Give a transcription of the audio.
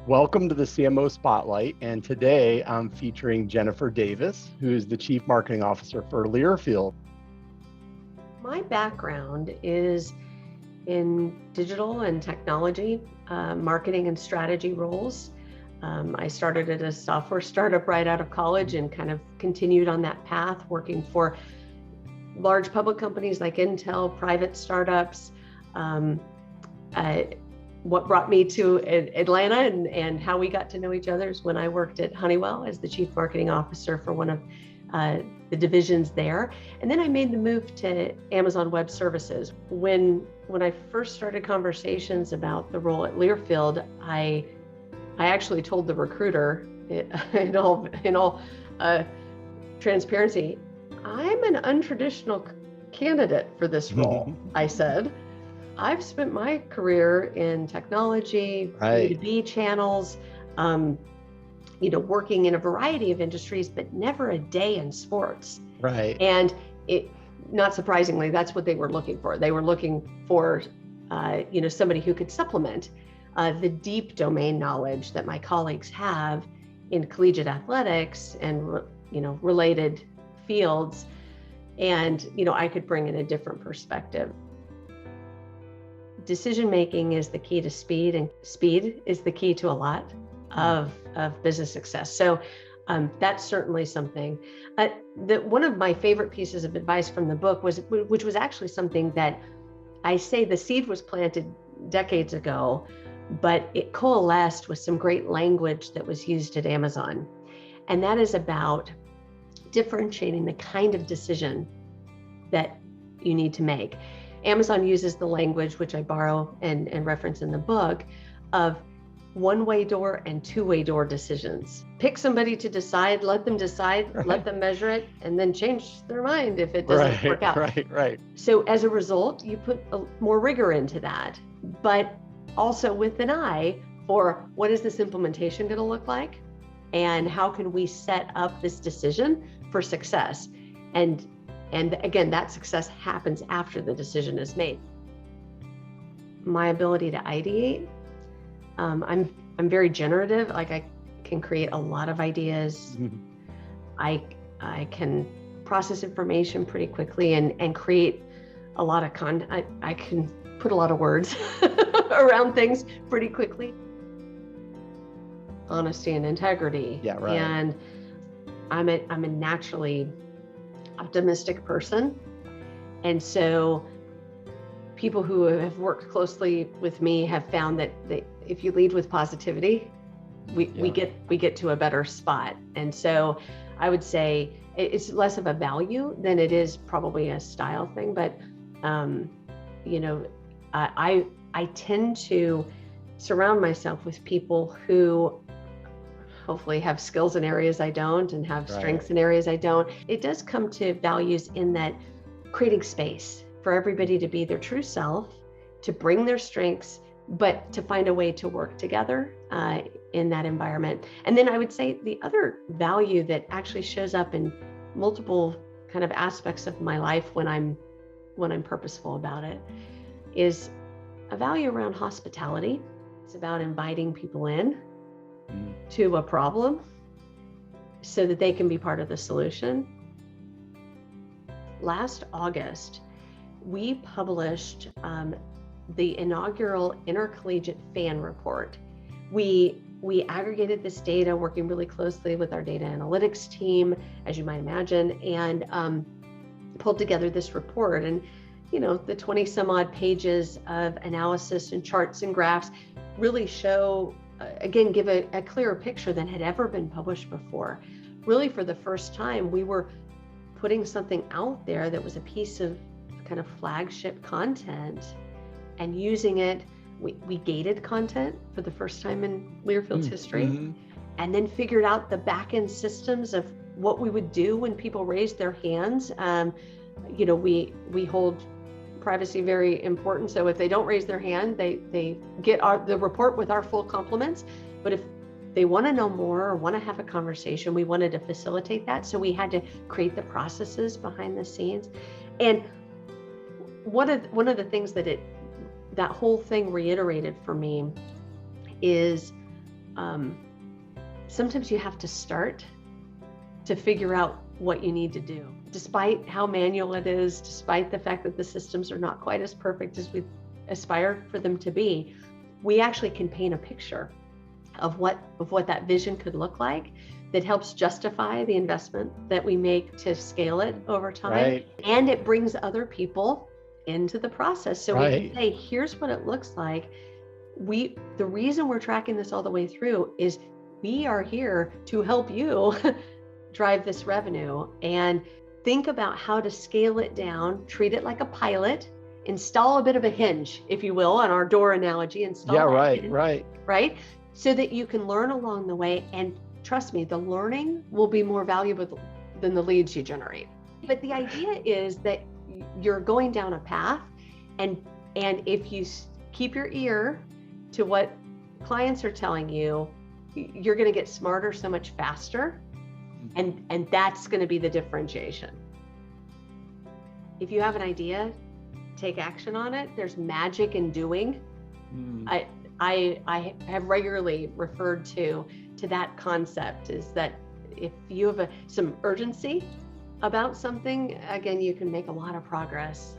Welcome to the CMO Spotlight, and today I'm featuring Jennifer Davis, who is the Chief Marketing Officer for LEARFIELD. My background is in digital and technology, marketing and strategy roles. I started at a software startup right out of college and kind of continued on that path, working for large public companies like Intel, private startups. What brought me to Atlanta and how we got to know each other is when I worked at Honeywell as the Chief Marketing Officer for one of the divisions there. And then I made the move to Amazon Web Services. When I first started conversations about the role at LEARFIELD, I actually told the recruiter in all transparency, I'm an untraditional candidate for this role. I said, I've spent my career in technology, B2B channels, working in a variety of industries, but never a day in sports. Right. And not surprisingly, that's what they were looking for. They were looking for, somebody who could supplement the deep domain knowledge that my colleagues have in collegiate athletics and, related fields. And, I could bring in a different perspective. Decision-making is the key to speed, and speed is the key to a lot of business success. So that's certainly something. One of my favorite pieces of advice from the book which was actually something that I say the seed was planted decades ago, but it coalesced with some great language that was used at Amazon. And that is about differentiating the kind of decision that you need to make. Amazon uses the language, which I borrow and reference in the book, of one-way door and two-way door decisions. Pick somebody to decide, let them decide, let them measure it, and then change their mind if it doesn't work out. Right. So as a result, you put more rigor into that, but also with an eye for what is this implementation going to look like, and how can we set up this decision for success? And again, that success happens after the decision is made. My ability to ideate, I'm very generative. Like I can create a lot of ideas. I can process information pretty quickly and create a lot of content. I can put a lot of words around things pretty quickly. Honesty and integrity. Yeah, right. And I'm a naturally optimistic person. And so people who have worked closely with me have found that if you lead with positivity, we get to a better spot. And so I would say it's less of a value than it is probably a style thing. But, I tend to surround myself with people who hopefully have skills in areas I don't and have strengths in areas I don't. It does come to values in that creating space for everybody to be their true self, to bring their strengths, but to find a way to work together in that environment. And then I would say the other value that actually shows up in multiple kind of aspects of my life when I'm purposeful about it is a value around hospitality. It's about inviting people in to a problem so that they can be part of the solution. Last August, we published the inaugural Intercollegiate Fan Report. We aggregated this data, working really closely with our data analytics team, as you might imagine, and pulled together this report. And the 20 some odd pages of analysis and charts and graphs really show, again, give a clearer picture than had ever been published before. Really, for the first time, we were putting something out there that was a piece of kind of flagship content and using it. We gated content for the first time in LEARFIELD's history, and then figured out the back-end systems of what we would do when people raised their hands. We hold privacy very important. So if they don't raise their hand, they get the report with our full compliments. But if they want to know more or want to have a conversation, we wanted to facilitate that. So we had to create the processes behind the scenes. And one of the things that whole thing reiterated for me is sometimes you have to start to figure out what you need to do. Despite how manual it is, despite the fact that the systems are not quite as perfect as we aspire for them to be, we actually can paint a picture of what that vision could look like that helps justify the investment that we make to scale it over time. Right. And it brings other people into the process. So Right. we can say, here's what it looks like. The reason we're tracking this all the way through is we are here to help you drive this revenue, and think about how to scale it down, treat it like a pilot, install a bit of a hinge, if you will, on our door analogy, right? So that you can learn along the way, and trust me, the learning will be more valuable than the leads you generate. But the idea is that you're going down a path, and if you keep your ear to what clients are telling you, you're going to get smarter so much faster. And that's going to be the differentiation. If you have an idea, take action on it. There's magic in doing. I have regularly referred to that concept, is that if you have some urgency about something, again, you can make a lot of progress